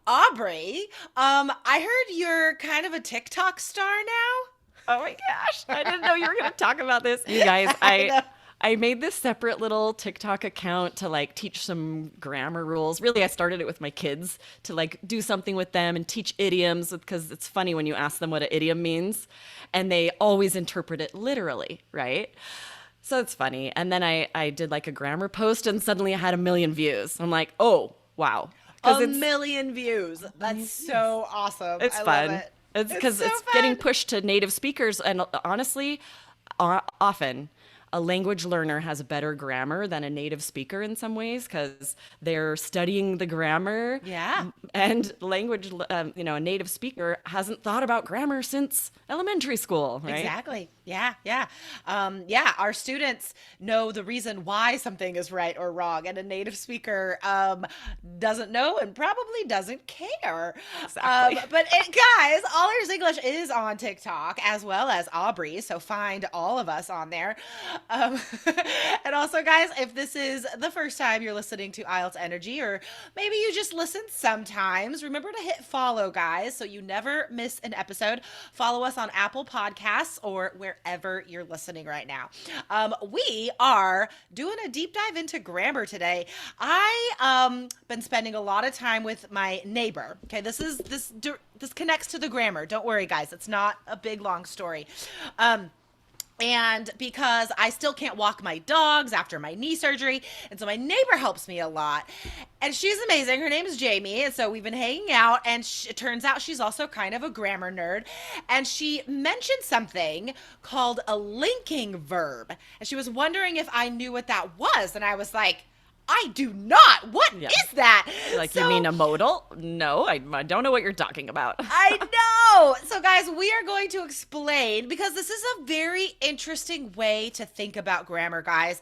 Aubrey, I heard you're kind of a TikTok star now. Oh my gosh, I didn't know you were going to talk about this. You guys, I know. I made this separate little TikTok account to like teach some grammar rules. Really, I started it with my kids to like do something with them and teach idioms because it's funny when you ask them what an idiom means and they always interpret it literally, right? So it's funny. And then I did like a grammar post and suddenly I had 1 million views. I'm like, oh, wow. Because A it's million views. That's so awesome. it's I love fun. it. It's It's because so it's getting fun. pushed to native speakers, and honestly, often a language learner has better grammar than a native speaker in some ways because they're studying the grammar, Yeah. and a native speaker hasn't thought about grammar since elementary school, right? Exactly. Yeah, yeah. Yeah, our students know the reason why something is right or wrong, and a native speaker doesn't know and probably doesn't care. Exactly. Guys, All Ears English is on TikTok as well as Aubrey, so find all of us on there. Um, and also, guys, if this is the first time you're listening to IELTS Energy, or maybe you just listen sometimes, remember to hit follow, guys, so you never miss an episode. Follow us on Apple Podcasts or wherever you're listening right now. We are doing a deep dive into grammar today. I been spending a lot of time with my neighbor. Okay, this connects to the grammar. Don't worry, guys. It's not a big long story. And because I still can't walk my dogs after my knee surgery. And so my neighbor helps me a lot. And she's amazing. Her name is Jamie. And so we've been hanging out. And it turns out she's also kind of a grammar nerd. And she mentioned something called a linking verb. And she was wondering if I knew what that was. And I was like, I do not. What Yeah. is that? Like, you mean a modal? No, I don't know what you're talking about. I know. So, guys, we are going to explain because this is a very interesting way to think about grammar, guys.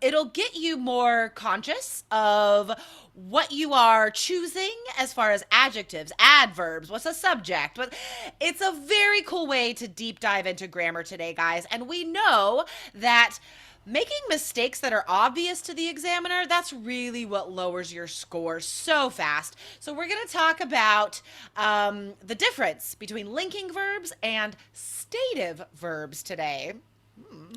It'll get you more conscious of what you are choosing as far as adjectives, adverbs, what's a subject. But it's a very cool way to deep dive into grammar today, guys. And we know that making mistakes that are obvious to the examiner, that's really what lowers your score so fast. So we're going to talk about the difference between linking verbs and stative verbs today.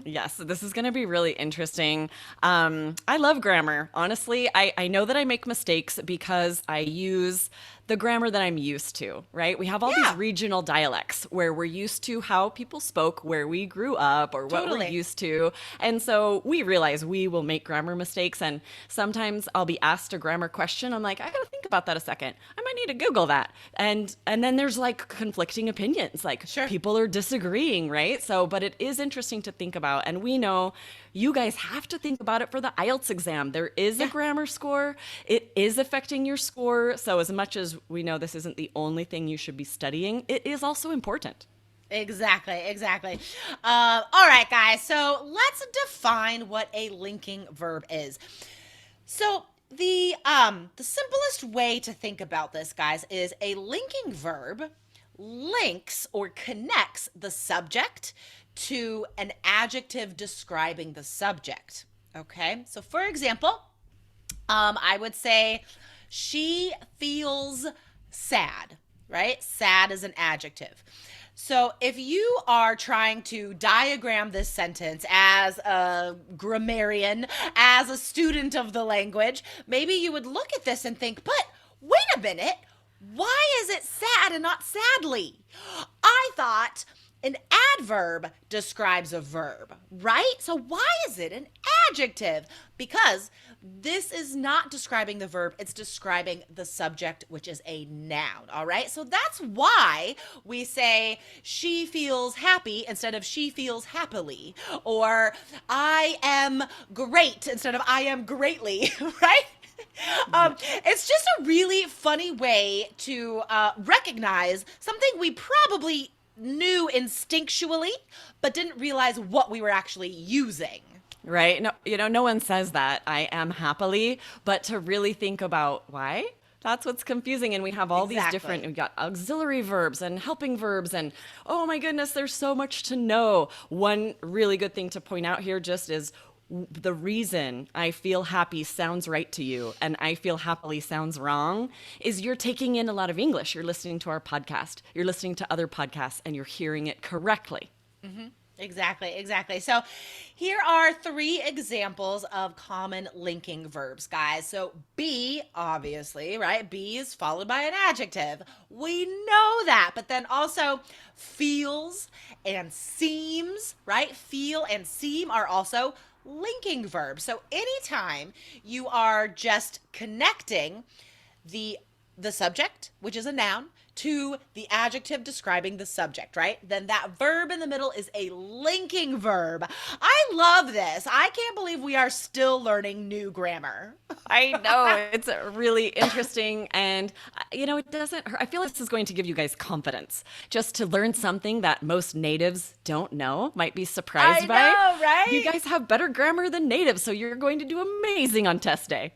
Yes, this is going to be really interesting. I love grammar. Honestly, I know that I make mistakes because I use the grammar that I'm used to, right? We have all these Yeah, regional dialects where we're used to how people spoke, where we grew up, or what we're totally. used to. And so we realize we will make grammar mistakes. And sometimes I'll be asked a grammar question. I'm like, I got to think about that a second. I might need to Google that. And then there's like conflicting opinions. Like Sure. people are disagreeing, right? So, but it is interesting to think about. And we know you guys have to think about it for the IELTS exam. There is a Yeah. grammar score. It is affecting your score. So as much as we know this isn't the only thing you should be studying, it is also important. Exactly, exactly. All right, guys. So let's define what a linking verb is. So the simplest way to think about this, guys, is a linking verb links or connects the subject to an adjective describing the subject. Okay, so for example, I would say she feels sad, right? Sad is an adjective. So if you are trying to diagram this sentence as a grammarian, as a student of the language, maybe you would look at this and think, but wait a minute, why is it sad and not sadly? I thought an adverb describes a verb, right? So why is it an adjective? Because this is not describing the verb, it's describing the subject, which is a noun, all right? So that's why we say she feels happy instead of she feels happily, or I am great instead of I am greatly, right? It's just a really funny way to recognize something we probably knew instinctually, but didn't realize what we were actually using. Right? No, no one says that I am happily, but to really think about why, that's what's confusing. And we have all these different, Exactly. we've got auxiliary verbs and helping verbs. And oh my goodness, there's so much to know. One really good thing to point out here just is the reason I feel happy sounds right to you and I feel happily sounds wrong is you're taking in a lot of English. You're listening to our podcast, you're listening to other podcasts, and you're hearing it correctly. Exactly, exactly. So here are three examples of common linking verbs, guys. So be, obviously, right? Be is followed by an adjective. We know that. But then also feels and seems, right? Feel and seem are also linking verbs. So anytime you are just connecting the subject, which is a noun, to the adjective describing the subject, right? Then that verb in the middle is a linking verb. I love this. I can't believe we are still learning new grammar. I know it's really interesting, and it doesn't hurt. I feel like this is going to give you guys confidence just to learn something that most natives don't know, might be surprised by. I know, right? You guys have better grammar than natives, so you're going to do amazing on test day.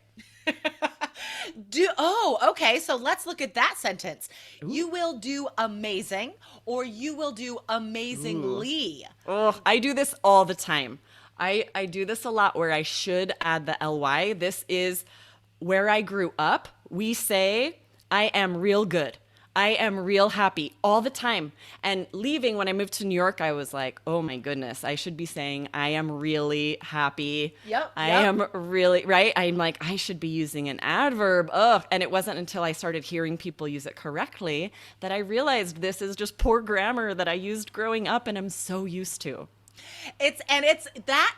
Okay, so let's look at that sentence. Ooh. You will do amazing, or you will do amazingly. Oh, I do this all the time. I do this a lot where I should add the ly. This is where I grew up. We say, I am real good. I am real happy all the time. And leaving, when I moved to New York, I was like, oh my goodness, I should be saying, I am really happy. I am really, right? I'm like, I should be using an adverb. Ugh. And it wasn't until I started hearing people use it correctly that I realized this is just poor grammar that I used growing up and I'm so used to. It's that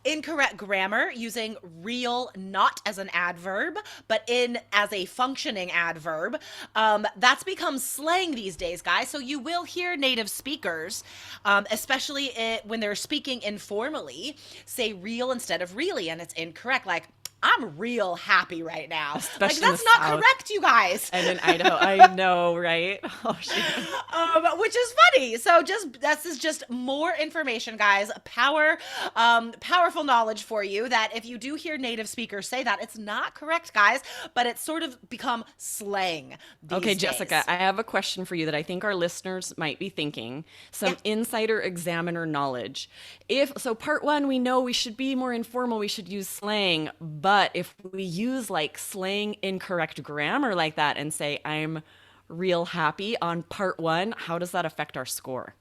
incorrect grammar using real not as an adverb, but as a functioning adverb. That's become slang these days, guys. So you will hear native speakers, especially when they're speaking informally, say real instead of really, and it's incorrect. Like, I'm real happy right now. Especially like, that's not South. Correct, you guys. And in Idaho, I know, right? Oh, shit. Which is funny. So this is just more information, guys. Powerful knowledge for you that if you do hear native speakers say that, it's not correct, guys, but it's sort of become slang these Okay, days. Jessica, I have a question for you that I think our listeners might be thinking. Some insider examiner knowledge. So part one, we know we should be more informal. We should use slang. But if we use like slang incorrect grammar like that and say, I'm real happy on part one, how does that affect our score?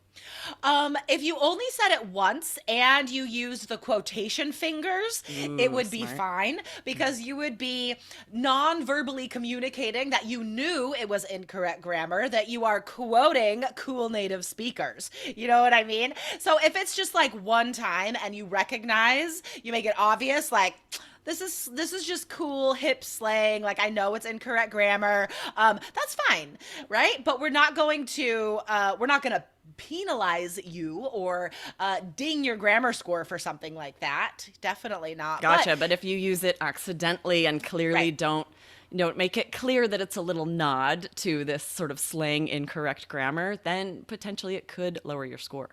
If you only said it once and you used the quotation fingers, it would be fine because you would be non-verbally communicating that you knew it was incorrect grammar, that you are quoting cool native speakers. You know what I mean? So if it's just like one time and you recognize, you make it obvious, like, this is just cool hip slang. Like, I know it's incorrect grammar. That's fine, right? But we're not going to penalize you or ding your grammar score for something like that. Definitely not. Gotcha. But if you use it accidentally and clearly don't make it clear that it's a little nod to this sort of slang incorrect grammar, then potentially it could lower your score.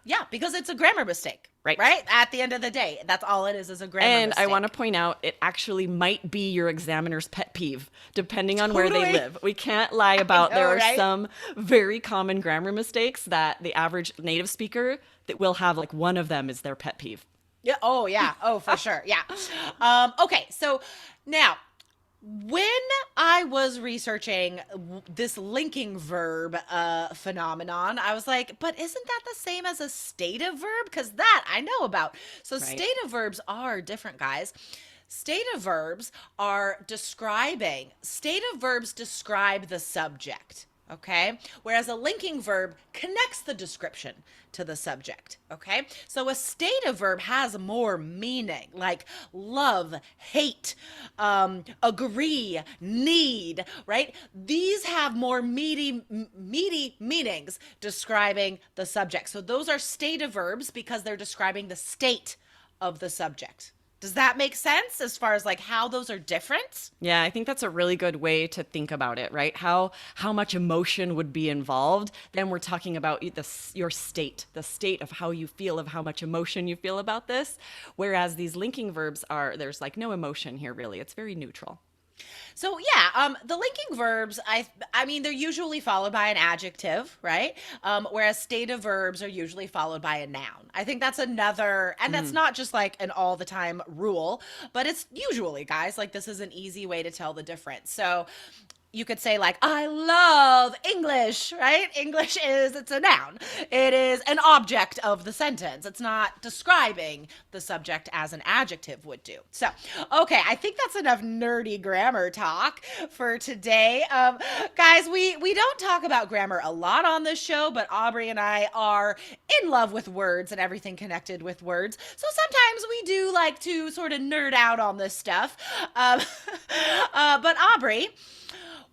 Yeah, because it's a grammar mistake. Right. At the end of the day, that's all it is a grammar mistake. And I want to point out, it actually might be your examiner's pet peeve, depending on where they live. We can't lie about there are some very common grammar mistakes that the average native speaker that will have, like, one of them is their pet peeve. Yeah. Oh, yeah. Oh, for sure. Yeah. Okay. So now, when I was researching this linking verb phenomenon, I was like, but isn't that the same as a stative verb? Because that I know about. So stative verbs are different, guys. Stative verbs describe the subject. Okay. Whereas a linking verb connects the description to the subject. Okay. So a stative verb has more meaning, like love, hate, agree, need, right? These have more meaty meanings describing the subject. So those are stative verbs because they're describing the state of the subject. Does that make sense as far as like how those are different? Yeah, I think that's a really good way to think about it, right? How much emotion would be involved? Then we're talking about your state, the state of how you feel, of how much emotion you feel about this. Whereas these linking verbs there's like no emotion here really. It's very neutral. So yeah, the linking verbs, I mean, they're usually followed by an adjective, right? Whereas stative verbs are usually followed by a noun. I think that's another, and that's Mm. not just like an all the time rule, but it's usually, guys, like this is an easy way to tell the difference. So you could say like I love English, right? English is it's a noun. It is an object of the sentence. It's not describing the subject as an adjective would do. So, okay, I think that's enough nerdy grammar talk for today. Guys, we don't talk about grammar a lot on this show, but Aubrey and I are in love with words and everything connected with words. So sometimes we do like to sort of nerd out on this stuff. Um, but Aubrey,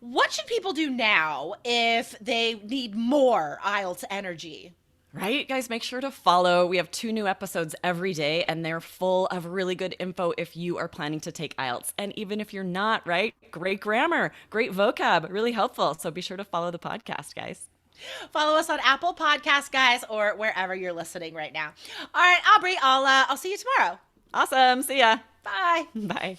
what should people do now if they need more IELTS energy? Right, guys, make sure to follow. We have 2 new episodes every day, and they're full of really good info if you are planning to take IELTS. And even if you're not, right? Great grammar, great vocab, really helpful. So be sure to follow the podcast, guys. Follow us on Apple Podcasts, guys, or wherever you're listening right now. All right, Aubrey, I'll see you tomorrow. Awesome. See ya. Bye. Bye.